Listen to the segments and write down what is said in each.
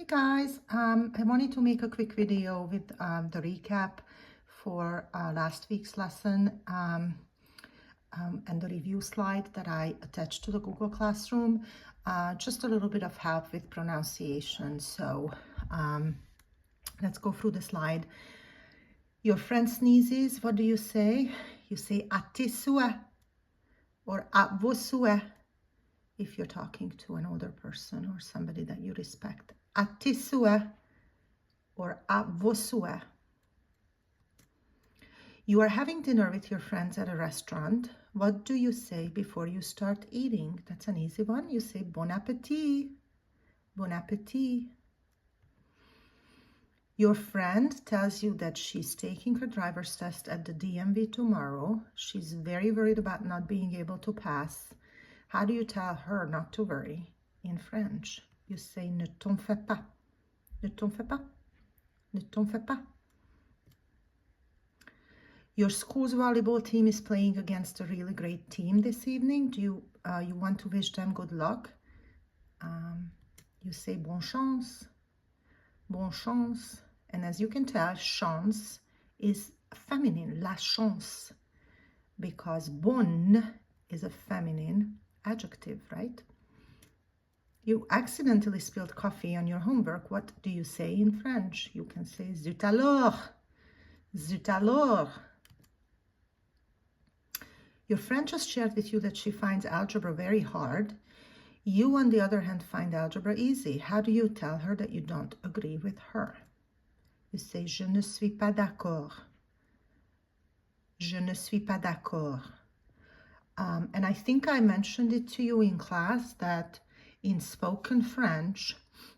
Hey guys, I wanted to make a quick video with the recap for last week's lesson and the review slide that I attached to the Google Classroom. Just a little bit of help with pronunciation. So let's go through the slide. Your friend sneezes, what do you say? You say a tes sue or a vos sue if you're talking to an older person or somebody that you respect. A tes sue or a vos sue. You are having dinner with your friends at a restaurant. What do you say before you start eating? That's an easy one. You say bon appetit. Bon appetit. Your friend tells you that she's taking her driver's test at the DMV tomorrow. She's very worried about not being able to pass. How do you tell her not to worry in French? You say ne t'en fais pas. Ne t'en fais pas. Ne t'en fais pas. Your school's volleyball team is playing against a really great team this evening. Do you want to wish them good luck? You say bonne chance. Bonne chance. And as you can tell, chance is feminine, la chance, because bonne is a feminine adjective, right? You accidentally spilled coffee on your homework. What do you say in French? You can say zut alors. Zut alors. Your friend just shared with you that she finds algebra very hard. You, on the other hand, find algebra easy. How do you tell her that you don't agree with her? You say, je ne suis pas d'accord. Je ne suis pas d'accord. And I think I mentioned it to you in class that in spoken French,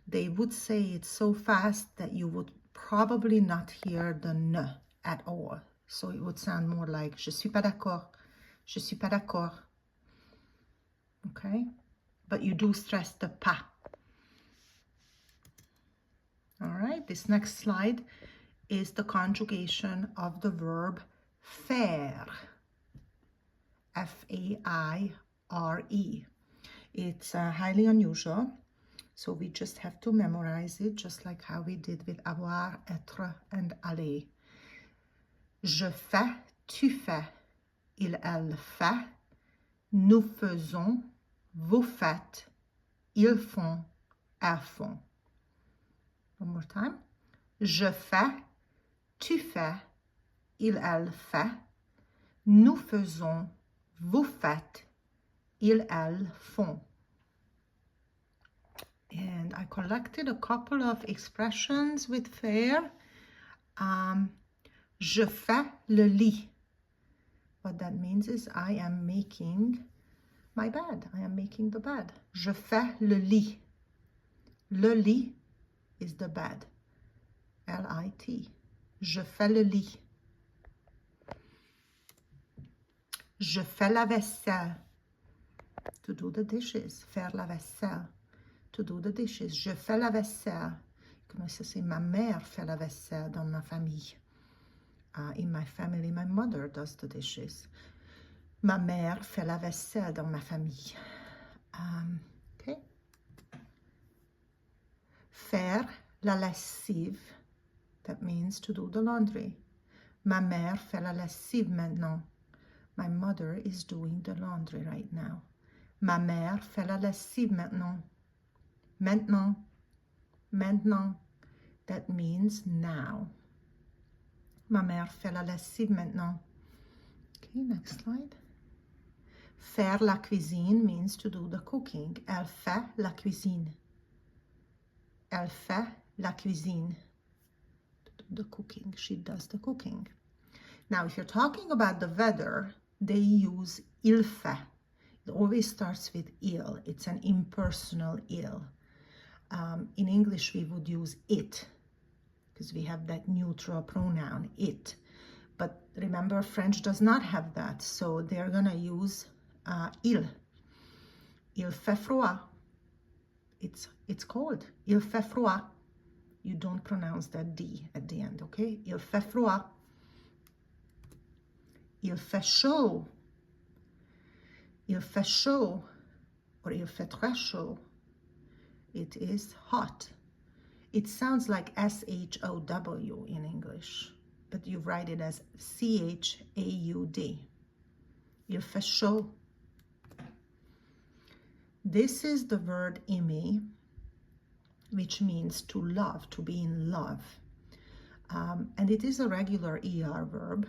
they would say it so fast that you would probably not hear the n at all. So it would sound more like, je suis pas d'accord. Je suis pas d'accord. Okay? But you do stress the pas. All right, this next slide is the conjugation of the verb faire. F-A-I-R-E. It's highly unusual, so we just have to memorize it, just like how we did with avoir, être, and aller. Je fais, tu fais, il, elle fait, nous faisons, vous faites, ils font, elles font. One more time. Je fais, tu fais, il, elle fait, nous faisons, vous faites, ils, elles font. And I collected a couple of expressions with faire. Je fais le lit. What that means is I am making my bed. I am making the bed. Je fais le lit. Le lit is the bed. L-I-T. Je fais le lit. Je fais la vaisselle. To do the dishes. Faire la vaisselle. To do the dishes. Je fais la vaisselle. Comme ça, c'est ma mère fait la vaisselle dans ma famille. In my family, my mother does the dishes. Ma mère fait la vaisselle dans ma famille. Okay. Faire la lessive. That means to do the laundry. Ma mère fait la lessive maintenant. My mother is doing the laundry right now. Ma mère fait la lessive maintenant. Maintenant. Maintenant. That means now. Ma mère fait la lessive maintenant. Okay, next slide. Faire la cuisine means to do the cooking. Elle fait la cuisine. Elle fait la cuisine. To do the cooking. She does the cooking. Now, if you're talking about the weather, they use il fait. It always starts with il. It's an impersonal il. In English, we would use it because we have that neutral pronoun, it. But remember, French does not have that, so they're going to use il. Il fait froid. It's cold. Il fait froid. You don't pronounce that D at the end, okay? Il fait froid. Il fait chaud. Il fait chaud. Or il fait très chaud. It is hot. It sounds like S-H-O-W in English, but you write it as C-H-A-U-D. Il fait chaud. This is the word aimer, which means to love, to be in love. And it is a regular ER verb.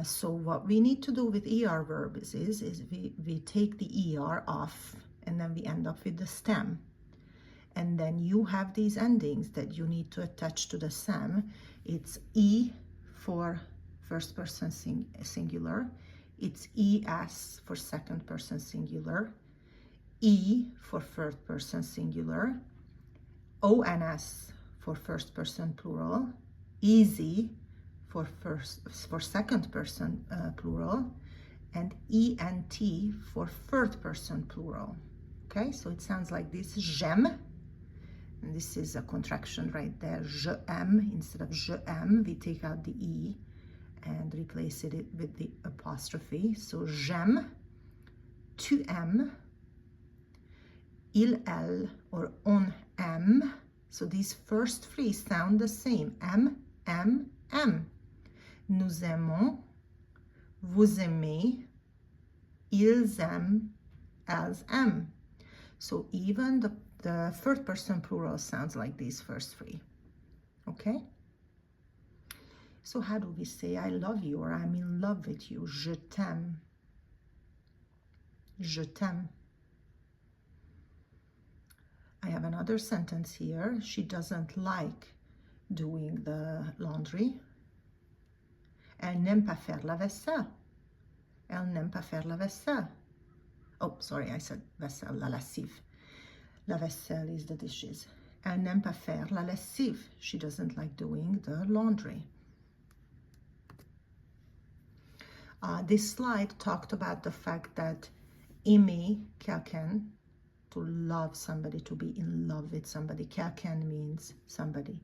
So what we need to do with ER verbs is we take the ER off, and then we end up with the stem. And then you have these endings that you need to attach to the stem. It's E for first person singular. It's ES for second person singular. E for third person singular. ONS for first person plural. Easy for second person plural, and ENT for third person plural. Okay, so it sounds like this: j'aime, and this is a contraction right there. Je aime instead of je aime. We take out the E and replace it with the apostrophe. So j'aime, tu aimes, il, elle, or on aime. So these first three sound the same: aime, aime, aime. Nous aimons, vous aimez, ils aiment, elles aiment. So even the third person plural sounds like these first three. Okay? So how do we say I love you or I'm in love with you? Je t'aime. Je t'aime. I have another sentence here. She doesn't like doing the laundry. Elle n'aime pas faire la vaisselle. Elle n'aime pas faire la vaisselle. Oh, sorry, I said vaisselle, la lessive. La vaisselle is the dishes. Elle n'aime pas faire la lessive. She doesn't like doing the laundry. This slide talked about the fact that aimer quelqu'un, to love somebody, to be in love with somebody. Quelqu'un means somebody.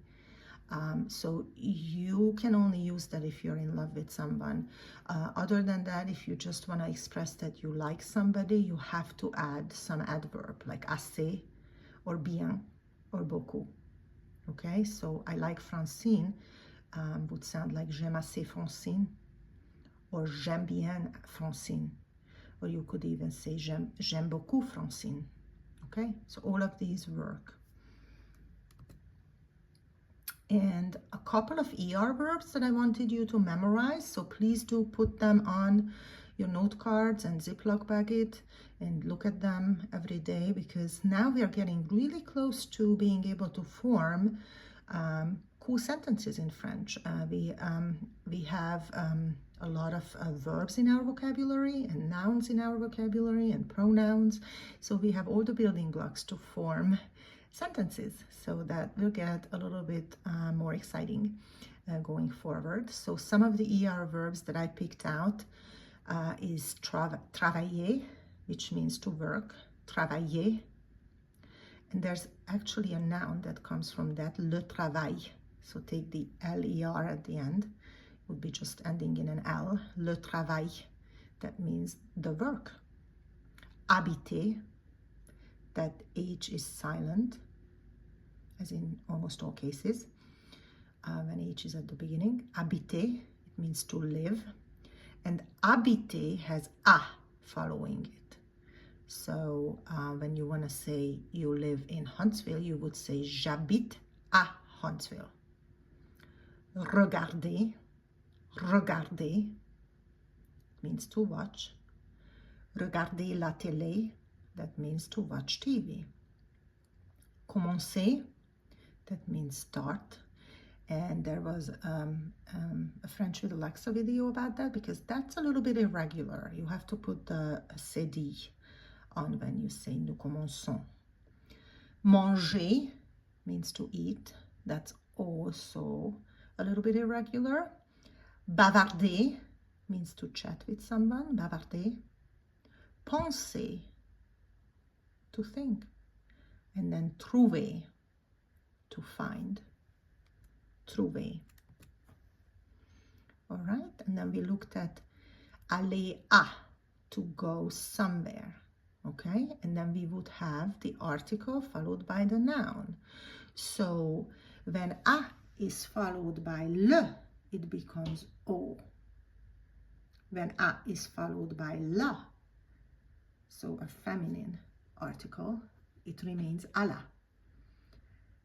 So you can only use that if you're in love with someone. Other than that, if you just want to express that you like somebody, you have to add some adverb like assez or bien or beaucoup. Okay, so I like Francine would sound like j'aime assez Francine, or j'aime bien Francine, or you could even say j'aime beaucoup Francine. Okay, so all of these work. And a couple of ER verbs that I wanted you to memorize, so please do put them on your note cards and Ziploc bag it and look at them every day, because now we are getting really close to being able to form cool sentences in French. We have a lot of verbs in our vocabulary and nouns in our vocabulary and pronouns, so we have all the building blocks to form sentences, so that will get a little bit more exciting going forward. So some of the ER verbs that I picked out is travailler, which means to work, travailler. And there's actually a noun that comes from that, le travail. So take the L-E-R at the end. It would be just ending in an L, le travail. That means the work. Habiter, that H is silent, as in almost all cases, when H is at the beginning. Habiter, it means to live. And habiter has A following it. So when you want to say you live in Huntsville, you would say j'habite à Huntsville. Regarder, regarder means to watch. Regarder la télé, that means to watch TV. Commencer, that means start. And there was a French with Alexa video about that, because that's a little bit irregular. You have to put the cd on when you say nous commençons. Manger means to eat. That's also a little bit irregular. Bavarder means to chat with someone. Bavarder. Penser, to think. And then trouver, to find. Trouver. All right, and then we looked at aller à, to go somewhere. Okay, and then we would have the article followed by the noun. So when A is followed by le, it becomes O. When A is followed by la, so a feminine article, it remains ala.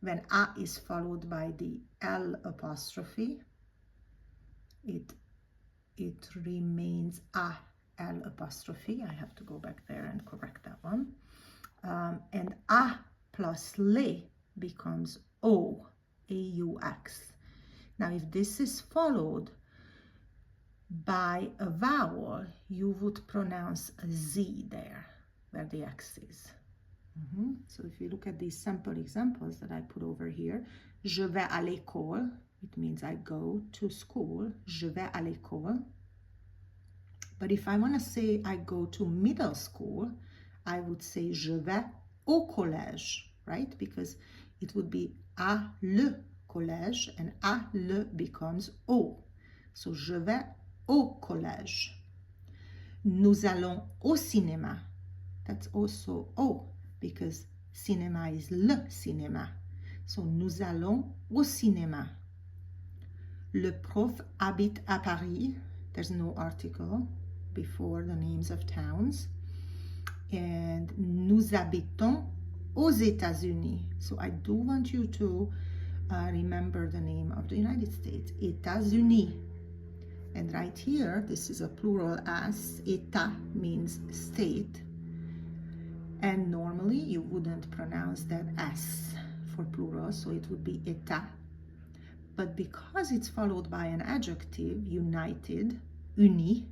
When A is followed by the L apostrophe, it remains a L apostrophe. I have to go back there and correct that one. And A plus le becomes O, A-U-X. Now, if this is followed by a vowel, you would pronounce a Z there, where the X is. So if you look at these sample examples that I put over here, je vais à l'école, it means I go to school, je vais à l'école. But if I want to say I go to middle school, I would say je vais au collège, right? Because it would be à le collège, and à le becomes au. So je vais au collège. Nous allons au cinéma. That's also au, because cinéma is le cinéma. So nous allons au cinéma. Le prof habite à Paris. There's no article before the names of towns. And nous habitons aux États-Unis. So I do want you to remember the name of the United States, États-Unis. And right here, this is a plural S. État means state. And normally you wouldn't pronounce that S for plural, so it would be état. But because it's followed by an adjective, united, uni,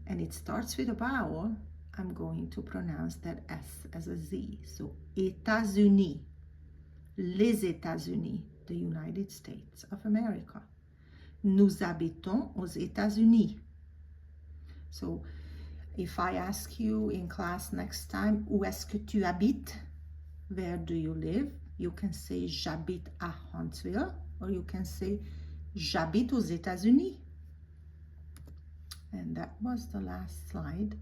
and it starts with a vowel, I'm going to pronounce that S as a Z. So États-Unis, les États-Unis, the United States of America. Nous habitons aux États-Unis. So if I ask you in class next time, où est-ce que tu habites? Where do you live? You can say j'habite à Huntsville, or you can say j'habite aux États-Unis. And that was the last slide.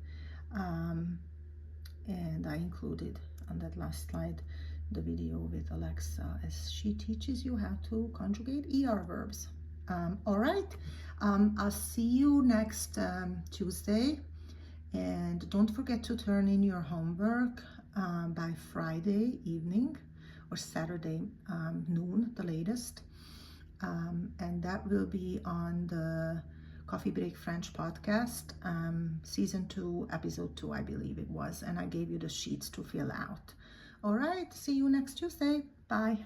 And I included on that last slide the video with Alexa as she teaches you how to conjugate ER verbs. All right, I'll see you next Tuesday. And don't forget to turn in your homework by Friday evening or Saturday noon, the latest. And that will be on the Coffee Break French podcast, season 2, episode 2, I believe it was. And I gave you the sheets to fill out. All right, see you next Tuesday. Bye.